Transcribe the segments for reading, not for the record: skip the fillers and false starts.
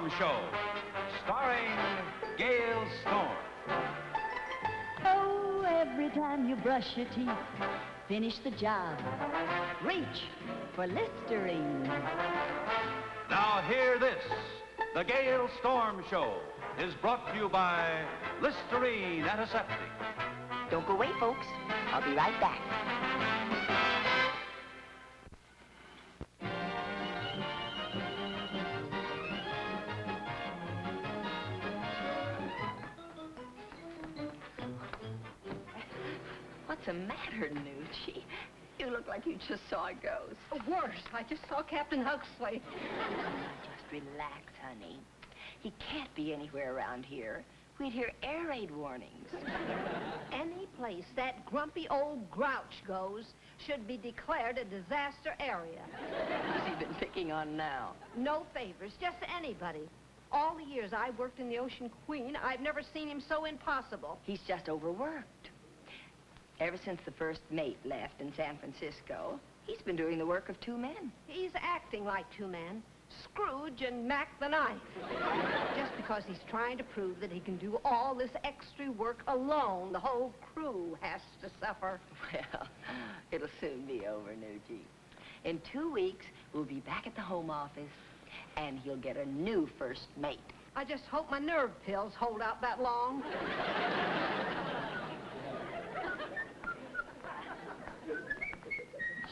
Storm Show, starring Gale Storm. Oh, every time you brush your teeth, finish the job. Reach for Listerine. Now hear this. The Gale Storm Show is brought to you by Listerine Antiseptic. Don't go away, folks. I'll be right back. What's the matter, Nucci? You look like you just saw a ghost. Worse, I just saw Captain Huxley. Just relax, honey. He can't be anywhere around here. We'd hear air raid warnings. Any place that grumpy old grouch goes should be declared a disaster area. Who's he been picking on now? No favors, just anybody. All the years I worked in the Ocean Queen, I've never seen him so impossible. He's just overworked. Ever since the first mate left in San Francisco, he's been doing the work of two men. He's acting like two men, Scrooge and Mac the Knife. Just because he's trying to prove that he can do all this extra work alone, the whole crew has to suffer. Well, it'll soon be over, Nucci. In 2 weeks, we'll be back at the Home Office, and he'll get a new first mate. I just hope my nerve pills hold out that long.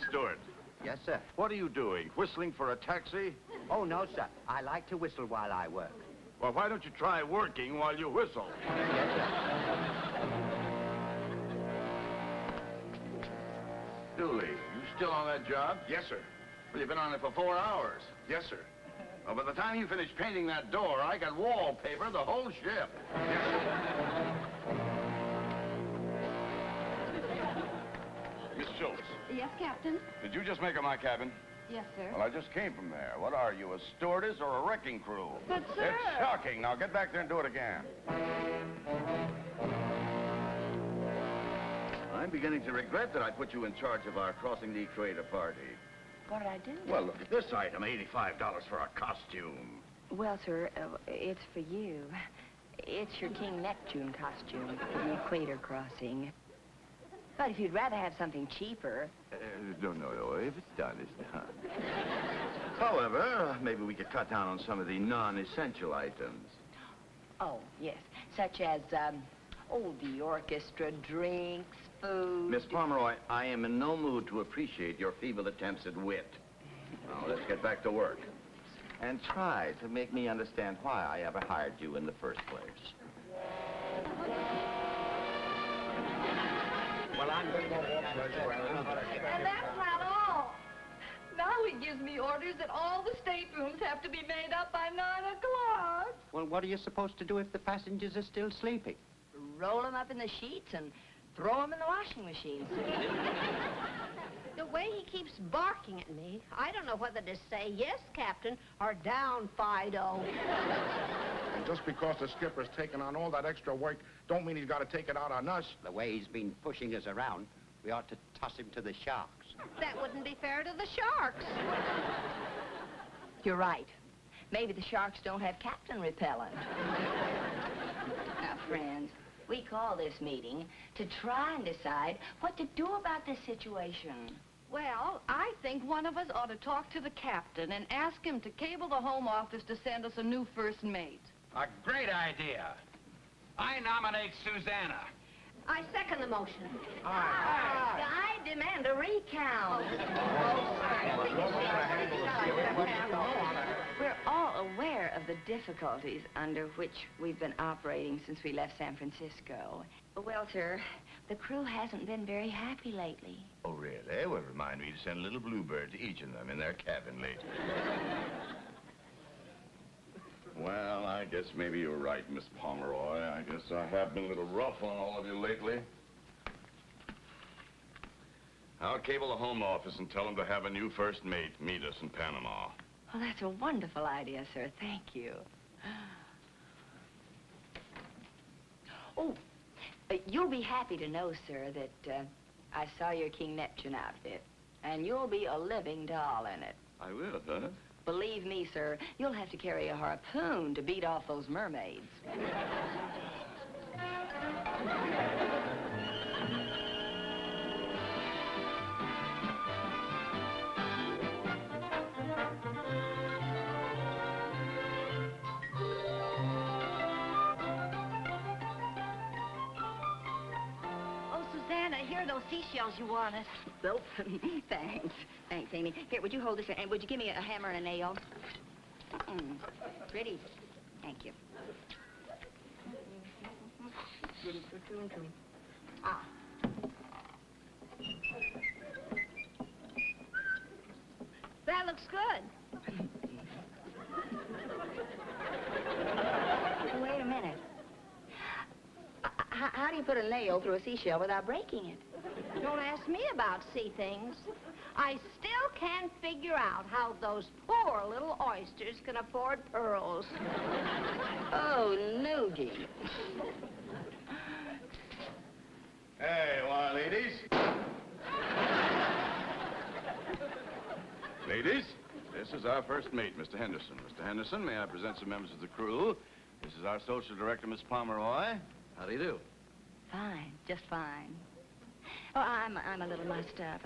Steward. Yes, sir. What are you doing? Whistling for a taxi? Oh, no, sir. I like to whistle while I work. Well, why don't you try working while you whistle? Yes, sir. Dooley, you still on that job? Yes, sir. Well, you've been on it for 4 hours. Yes, sir. Well, by the time you finish painting that door, I got wallpaper the whole ship. Yes, sir. Miss Schultz, Yes, Captain? did you just make up my cabin? Yes, sir. Well, I just came from there. What are you, a stewardess or a wrecking crew? But, sir... It's shocking. Now get back there and do it again. I'm beginning to regret that I put you in charge of our crossing the equator party. What did I do? Well, look at this item, $85 for a costume. Well, sir, it's for you. It's your King Neptune costume for the equator crossing. But if you'd rather have something cheaper... No. If it's done, it's done. However, maybe we could cut down on some of the non-essential items. Oh, yes. Such as, the orchestra, drinks, food... Miss Pomeroy, I am in no mood to appreciate your feeble attempts at wit. Now, let's get back to work. And try to make me understand why I ever hired you in the first place. Well, I'm going to go walk. And that's not all. Now he gives me orders that all the staterooms have to be made up by 9 o'clock. Well, what are you supposed to do if the passengers are still sleeping? Roll them up in the sheets and throw them in the washing machine. The way he keeps barking at me, I don't know whether to say yes, Captain, or down, Fido. And just because the skipper's taking on all that extra work, don't mean he's got to take it out on us. The way he's been pushing us around, we ought to toss him to the sharks. That wouldn't be fair to the sharks. You're right. Maybe the sharks don't have captain repellent. Now, friends, we call this meeting to try and decide what to do about this situation. Well, I think one of us ought to talk to the captain and ask him to cable the Home Office to send us a new first mate. A great idea. I nominate Susanna. I second the motion. I demand a recount. We're all aware of the difficulties under which we've been operating since we left San Francisco. Well, sir, the crew hasn't been very happy lately. Oh, really? Well, remind me to send a little bluebird to each of them in their cabin later. Well, I guess maybe you're right, Miss Pomeroy. I guess I have been a little rough on all of you lately. I'll cable the Home Office and tell them to have a new first mate meet us in Panama. Well, that's a wonderful idea, sir. Thank you. Oh, you'll be happy to know, sir, that I saw your King Neptune outfit, and you'll be a living doll in it. I will, huh? Believe me, sir, you'll have to carry a harpoon to beat off those mermaids. Oh, Susanna, here are those seashells you wanted. Nope. Thanks. Thanks, Amy. Here, would you hold this, and would you give me a hammer and a nail? Pretty. Thank you. Ah. That looks good. Wait a minute. How do you put a nail through a seashell without breaking it? Don't ask me about sea things. I still can't figure out how those poor little oysters can afford pearls. Oh, noogie. Hey, why, ladies? Ladies, this is our first mate, Mr. Henderson. Mr. Henderson, may I present some members of the crew? This is our social director, Miss Pomeroy. How do you do? Fine, just fine. Oh, I'm a little mussed up.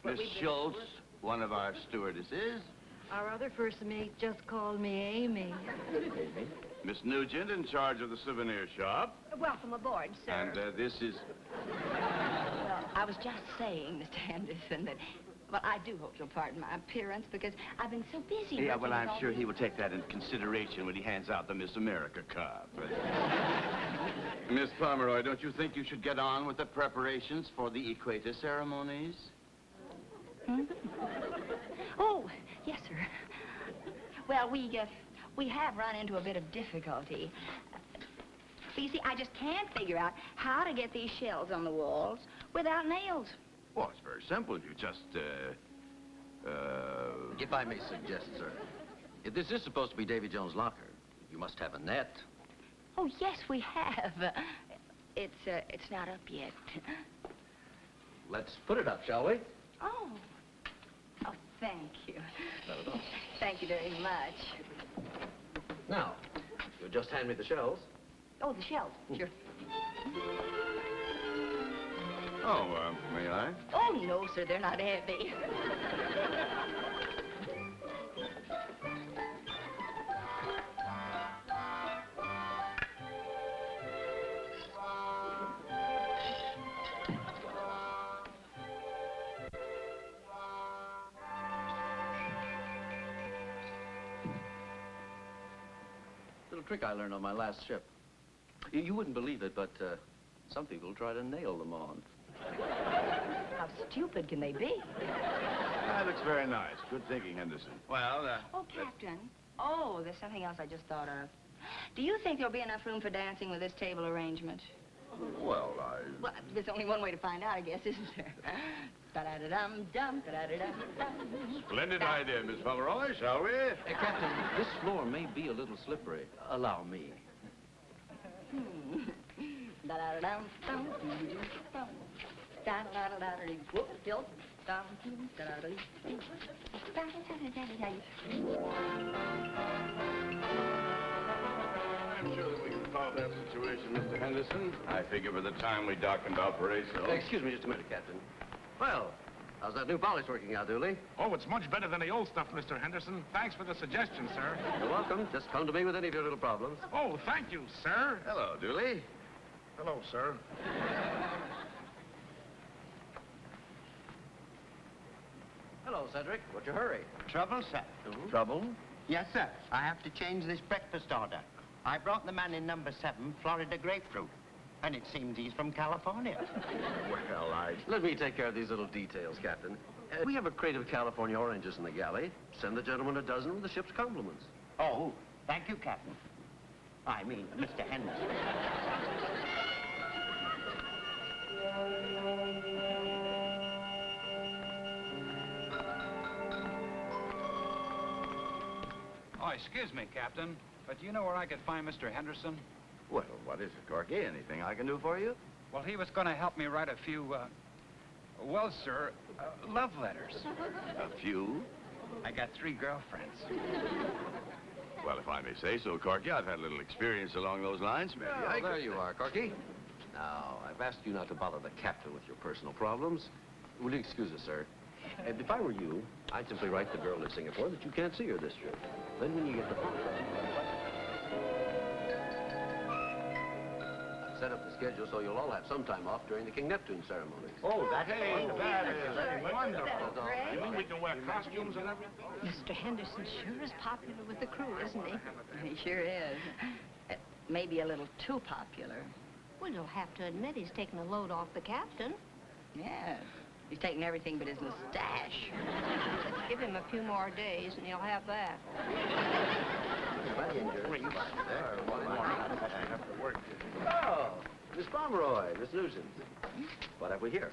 Miss Schultz, one of our stewardesses. Our other first mate just called me Amy. Miss Nugent, in charge of the souvenir shop. Welcome aboard, sir. And this is... Well, I was just saying, Mr. Henderson, that... Well, I do hope you'll pardon my appearance because I've been so busy. Yeah, well, working I'm with all sure these- he will take that into consideration when he hands out the Miss America Cup. Miss Pomeroy, don't you think you should get on with the preparations for the equator ceremonies? Hmm? Oh, yes, sir. Well, we have run into a bit of difficulty. You see, I just can't figure out how to get these shells on the walls without nails. Well, it's very simple. You just, If I may suggest, sir, if this is supposed to be Davy Jones' locker, you must have a net. Oh, yes, we have. It's not up yet. Let's put it up, shall we? Oh. Oh, thank you. Not at all. Thank you very much. Now, you'll just hand me the shells. Oh, the shells. Sure. oh, may I? Oh, no, sir, they're not heavy. Little trick I learned on my last ship. You wouldn't believe it, but some people try to nail them on. How stupid can they be? That looks very nice. Good thinking, Henderson. Well, Oh, Captain. Oh, there's something else I just thought of. Do you think there'll be enough room for dancing with this table arrangement? well, Well, there's only one way to find out, I guess, isn't there? Da-da-da-dum-dum, da-da-da-dum-dum. Splendid idea, Miss Pomeroy, shall we? Hey, Captain, this floor may be a little slippery. Allow me. Da-da-da-dum-dum, dum-dum. Da-da-da-da-da-dee. Whoop, tilt. Dum, da-da-da-dee. Da-da-da-da-da-da. I'm sure that we can solve that situation, Mr. Henderson. I figure by the time we dock in Valparaiso... Excuse me just a minute, Captain. Well, how's that new polish working out, Dooley? Oh, it's much better than the old stuff, Mr. Henderson. Thanks for the suggestion, sir. You're welcome. Just come to me with any of your little problems. Oh, thank you, sir. Hello, Dooley. Hello, sir. Hello, Cedric. What's your hurry? Trouble, sir? Trouble? Yes, sir. I have to change this breakfast order. I brought the man in number 7, Florida grapefruit. And it seems he's from California. Well, Let me take care of these little details, Captain. We have a crate of California oranges in the galley. Send the gentleman a dozen with the ship's compliments. Oh, thank you, Captain. I mean, Mr. Henderson. Oh, excuse me, Captain, but do you know where I could find Mr. Henderson? Well, what is it, Corky? Anything I can do for you? Well, he was going to help me write a few, well, sir, love letters. A few? I got 3 girlfriends. Well, if I may say so, Corky, I've had a little experience along those lines. Maybe Oh, there you are, Corky. Now, I've asked you not to bother the captain with your personal problems. Will you excuse us, sir? And if I were you, I'd simply write the girl in Singapore that you can't see her this trip. Then when you get the phone call, I've set up the schedule so you'll all have some time off during the King Neptune ceremony. Oh, that is wonderful. great. You mean we can wear costumes and everything? Mr. Henderson sure is popular with the crew, isn't he? He sure is. Maybe a little too popular. Well, you'll have to admit he's taking a load off the captain. Yes. He's taking everything but his mustache. Give him a few more days and he'll have that. Oh, Miss Pomeroy, Miss Nugent. What have we here?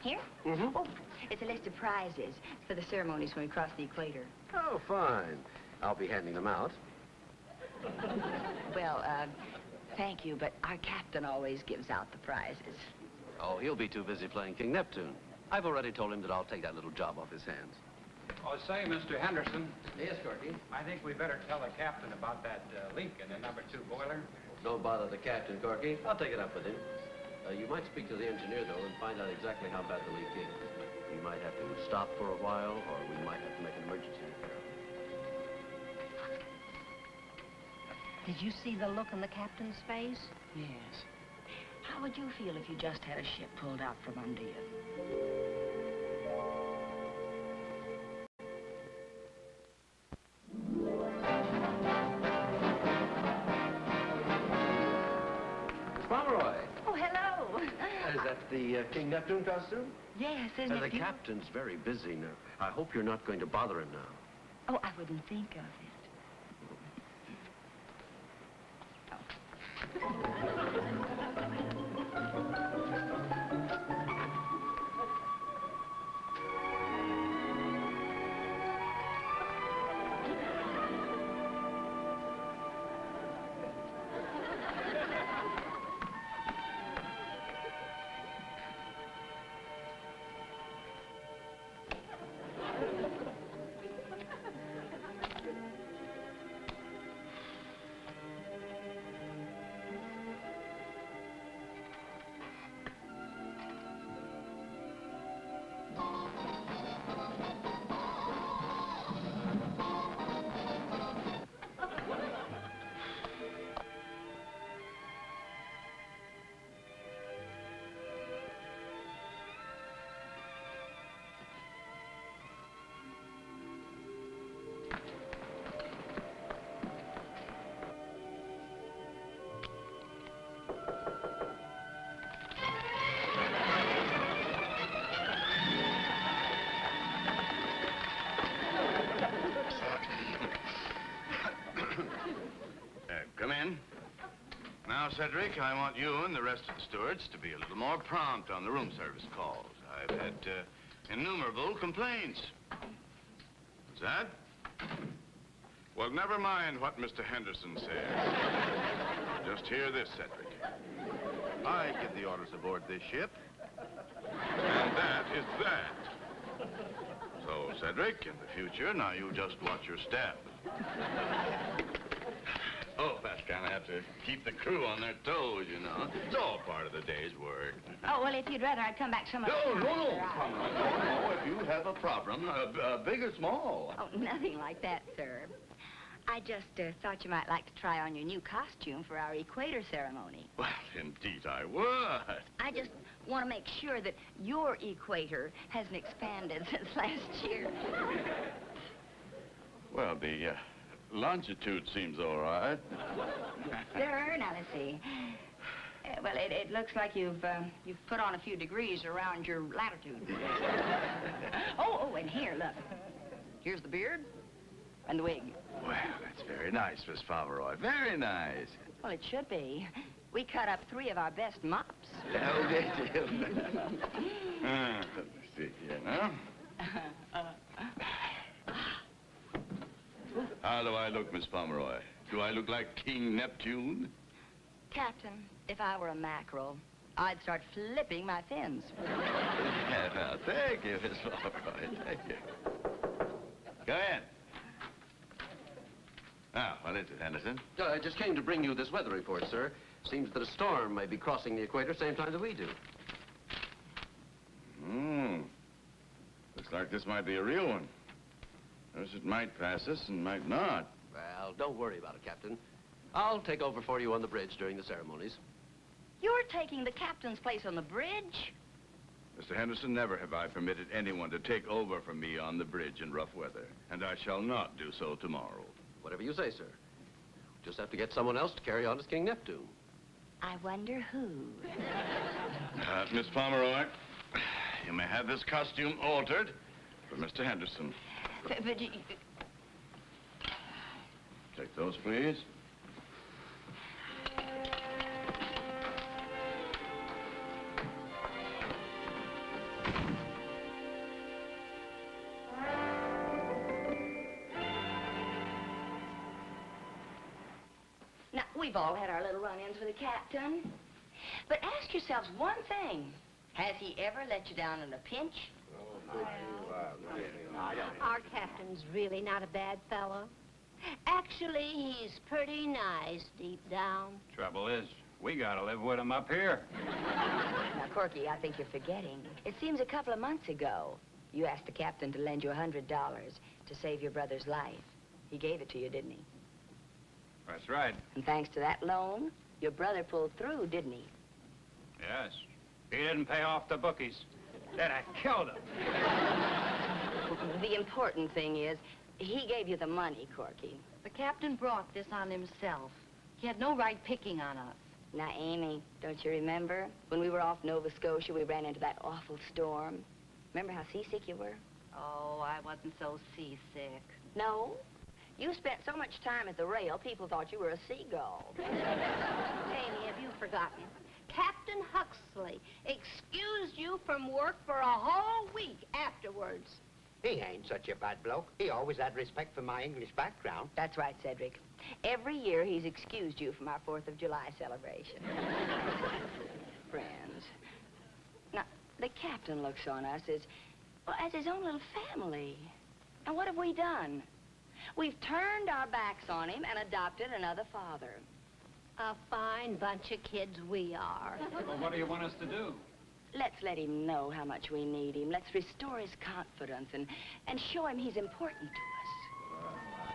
Here? Mm-hmm. Oh, it's a list of prizes for the ceremonies when we cross the equator. Oh, fine. I'll be handing them out. Well, thank you, but our captain always gives out the prizes. Oh, he'll be too busy playing King Neptune. I've already told him that I'll take that little job off his hands. Oh, say, Mr. Henderson, Yes, Corky? I think we better tell the captain about that leak in the number 2 boiler. Don't bother the captain, Corky. I'll take it up with him. You might speak to the engineer, though, and find out exactly how bad the leak is. We might have to stop for a while, or we might have to make an emergency repair. Did you see the look on the captain's face? Yes. How would you feel if you just had a ship pulled out from under you? Miss Pomeroy! Oh, hello. Is that the King Neptune costume? Yes, isn't it The beautiful? captain's very busy now. I hope you're not going to bother him now. Oh, I wouldn't think of it. Come in. Now, Cedric, I want you and the rest of the stewards to be a little more prompt on the room service calls. I've had innumerable complaints. What's that? Well, never mind what Mr. Henderson says. Just hear this, Cedric. I give the orders aboard this ship, and that is that. So, Cedric, in the future, now you just watch your step. Oh, that's kind of have to keep the crew on their toes, you know. It's all part of the day's work. Oh, well, if you'd rather I'd come back some other No, time. no, sir, I- no. If you have a problem, big or small. Oh, nothing like that, sir. I just thought you might like to try on your new costume for our equator ceremony. Well, indeed I would. I just want to make sure that your equator hasn't expanded since last year. Well, the longitude seems all right. Sir, now let's see. Well, it looks like you've put on a few degrees around your latitude. Oh, and here, look. Here's the beard and the wig. Well, that's very nice, Miss Pomeroy. Very nice. Well, it should be. We cut up 3 of our best mops. Oh, did you? Let me see here now. How do I look, Miss Pomeroy? Do I look like King Neptune? Captain, if I were a mackerel, I'd start flipping my fins. Yeah, well, thank you, Miss Pomeroy. Thank you. Go in. Now, what is it, Henderson? I just came to bring you this weather report, sir. Seems that a storm may be crossing the equator same time that we do. Looks like this might be a real one. Notice it might pass us and might not. Well, don't worry about it, Captain. I'll take over for you on the bridge during the ceremonies. You're taking the captain's place on the bridge? Mr. Henderson, never have I permitted anyone to take over from me on the bridge in rough weather, and I shall not do so tomorrow. Whatever you say, sir. Just have to get someone else to carry on as King Neptune. I wonder who. Miss Pomeroy, you may have this costume altered for Mr. Henderson. But Take those, please. now, we've all had our little run-ins with the captain. But ask yourselves one thing. Has he ever let you down in a pinch? Our captain's really not a bad fellow. Actually, he's pretty nice deep down. Trouble is, we gotta live with him up here. Now, Corky, I think you're forgetting. It seems a couple of months ago, you asked the captain to lend you $100 to save your brother's life. He gave it to you, didn't he? That's right. And thanks to that loan, your brother pulled through, didn't he? Yes. He didn't pay off the bookies. Then I killed him. The important thing is, he gave you the money, Corky. The captain brought this on himself. He had no right picking on us. Now, Amy, don't you remember? When we were off Nova Scotia, we ran into that awful storm. Remember how seasick you were? Oh, I wasn't so seasick. No? You spent so much time at the rail, people thought you were a seagull. Amy, have you forgotten? Captain Huxley excused you from work for a whole week afterwards. He ain't such a bad bloke. He always had respect for my English background. That's right, Cedric. Every year he's excused you from our 4th of July celebration. Friends. Now, the captain looks on us as, well, as his own little family. And what have we done? We've turned our backs on him and adopted another father. A fine bunch of kids we are. Well, what do you want us to do? Let's let him know how much we need him. Let's restore his confidence and show him he's important to us.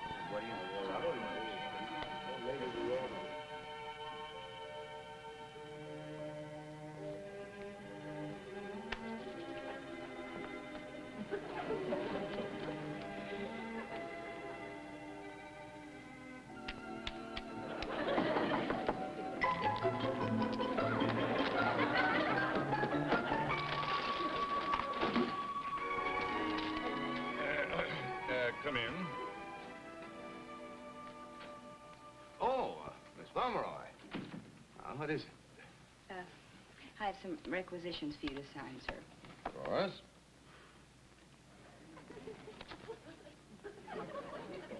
Come in. Oh, Miss Pomeroy. What is it? I have some requisitions for you to sign, sir. Of course.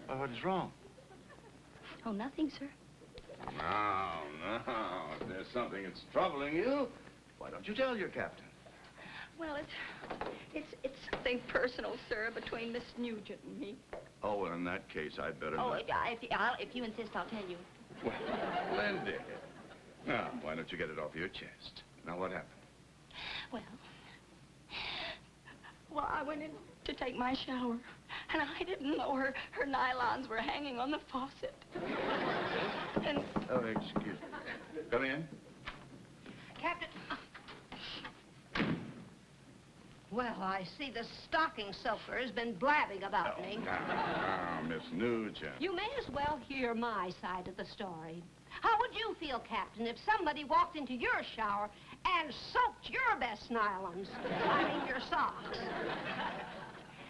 What is wrong? Oh, nothing, sir. No. If there's something that's troubling you, why don't you tell your captain? Well, it's something personal, sir, between Miss Nugent and me. Oh, well, in that case, I'd better Oh, not. if you insist, I'll tell you. Well, splendid. Now, why don't you get it off your chest? Now, what happened? Well, I went in to take my shower, and I didn't know her nylons were hanging on the faucet. And Oh, excuse me. Come in. Captain... Well, I see the stocking soaker has been blabbing about me. Now, Miss Nugent. You may as well hear my side of the story. How would you feel, Captain, if somebody walked into your shower and soaked your best nylons? I mean, your socks.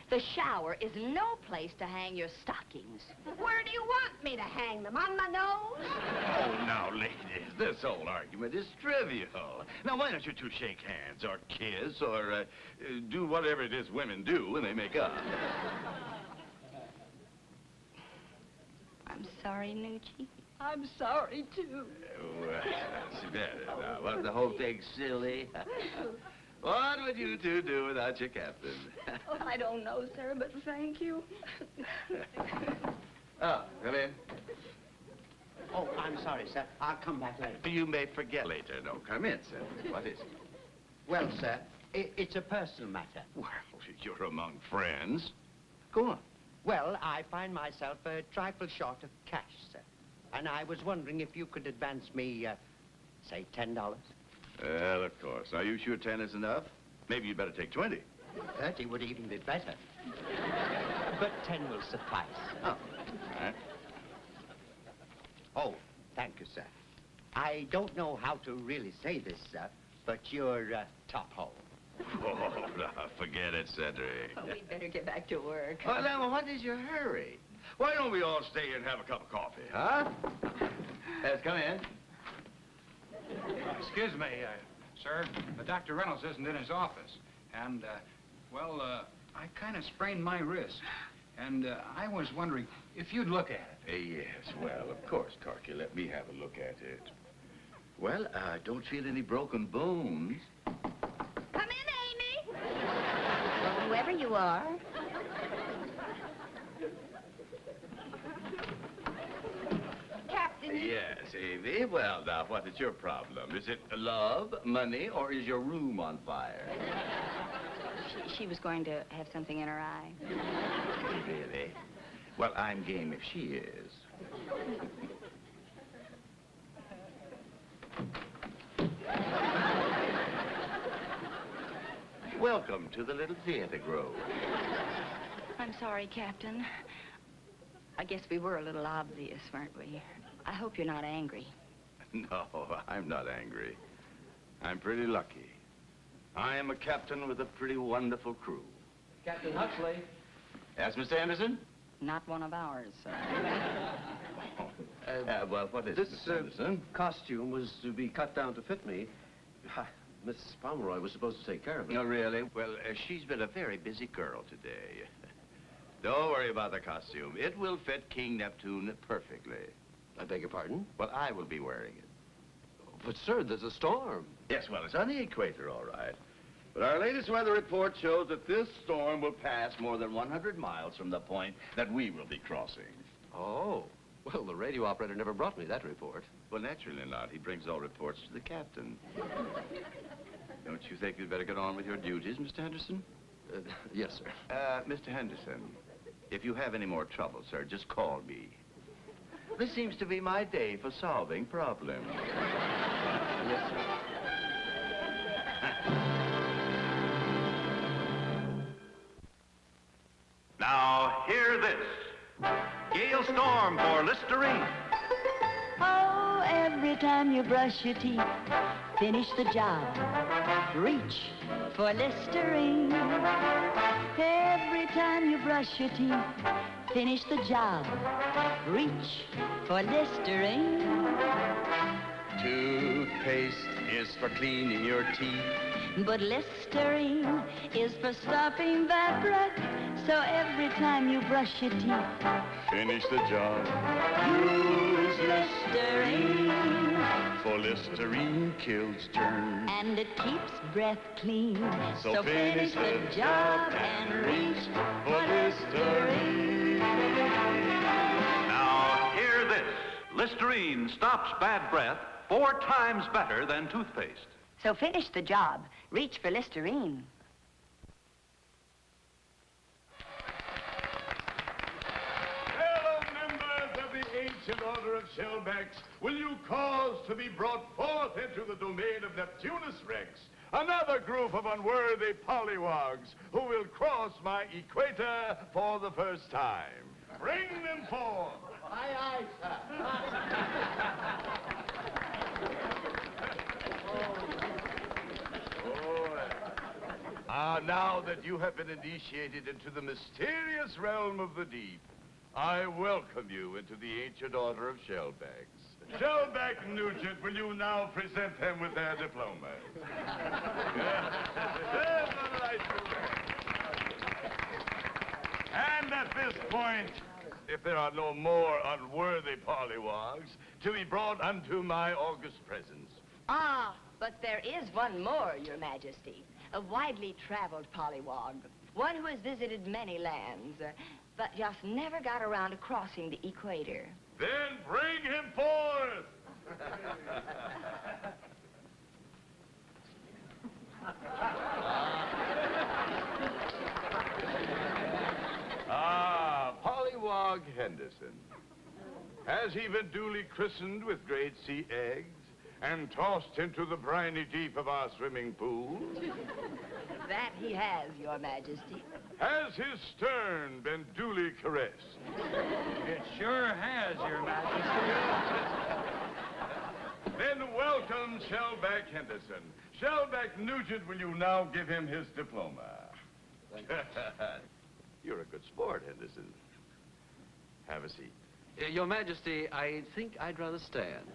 the shower is no place to hang your stockings. Where do you want me to hang them? On my nose? Oh, now, ladies, this whole argument is trivial. Now, why don't you two shake hands or kiss or do whatever it is women do when they make up? I'm sorry, Nucci. I'm sorry, too. Well, that's better now. Wasn't the whole thing silly? What would you two do without your captain? Oh, I don't know, sir, but thank you. Oh, come in. Oh, I'm sorry, sir. I'll come back later. You may forget later. No, come in, sir. What is it? Well, sir, it's a personal matter. Well, you're among friends. Go on. Well, I find myself a trifle short of cash, sir. And I was wondering if you could advance me, say, $10. Well, of course. Are you sure 10 is enough? Maybe you'd better take 20. 30 would even be better. But 10 will suffice. Oh, all right. Oh, thank you, sir. I don't know how to really say this, sir, but you're top hole. Oh, no, forget it, Cedric. Oh, we'd better get back to work. Well, then, what is your hurry? Why don't we all stay here and have a cup of coffee, huh? Yes, come in. Excuse me, sir. Dr. Reynolds isn't in his office. And, well, I kind of sprained my wrist. And I was wondering if you'd look at it. Yes, well, of course, Corky. Let me have a look at it. Well, I don't feel any broken bones. Come in, Amy. Well, whoever you are. Captain. Yes, Amy. Well, now, what is your problem? Is it love, money, or is your room on fire? She was going to have something in her eye. Really? Well, I'm game if she is. Welcome to the little theater grove. I'm sorry, Captain. I guess we were a little obvious, weren't we? I hope you're not angry. No, I'm not angry. I'm pretty lucky. I am a captain with a pretty wonderful crew. Captain Huxley. Yes, Mr. Anderson? Not one of ours, sir. Well, what is This it, Mr. Anderson? costume was to be cut down to fit me. Miss Pomeroy was supposed to take care of it. Oh, really? Well, she's been a very busy girl today. Don't worry about the costume. It will fit King Neptune perfectly. I beg your pardon? But I will be wearing it. But, sir, there's a storm. Yes, well, it's on the equator, all right. But our latest weather report shows that this storm will pass more than 100 miles from the point that we will be crossing. Oh. Well, the radio operator never brought me that report. Well, naturally not. He brings all reports to the captain. Don't you think you'd better get on with your duties, Mr. Henderson? Yes, sir. Mr. Henderson, if you have any more trouble, sir, just call me. This seems to be my day for solving problems. Yes, sir. Now, hear this. Gale storm for Listerine. Oh, every time you brush your teeth, finish the job. Reach for Listerine. Every time you brush your teeth, finish the job. Reach for Listerine. Toothpaste is for cleaning your teeth. But Listerine is for stopping that breath. So every time you brush your teeth, Finish the job. use Listerine. For Listerine kills germs. And it keeps breath clean. So finish the job and reach for Listerine. Now, hear this. Listerine stops bad breath 4 times better than toothpaste. So finish the job. Reach for Listerine. Fellow members of the ancient order of shellbacks, will you cause to be brought forth into the domain of Neptunus Rex another group of unworthy pollywogs who will cross my equator for the first time? Bring them forth. Aye, aye, sir. Now that you have been initiated into the mysterious realm of the deep, I welcome you into the ancient order of shellbacks. Shellback Nugent, will you now present them with their diplomas? And at this point, if there are no more unworthy pollywogs to be brought unto my august presence. Ah, but there is one more, Your Majesty. A widely traveled pollywog. One who has visited many lands, but just never got around to crossing the equator. Then bring him forth! Pollywog Henderson. Has he been duly christened with grade C eggs and tossed into the briny deep of our swimming pool? That he has, Your Majesty. Has his stern been duly caressed? It sure has, Your Majesty. Then welcome Shellback Henderson. Shellback Nugent, will you now give him his diploma? You're a good sport, Henderson. Have a seat. Your Majesty, I think I'd rather stand.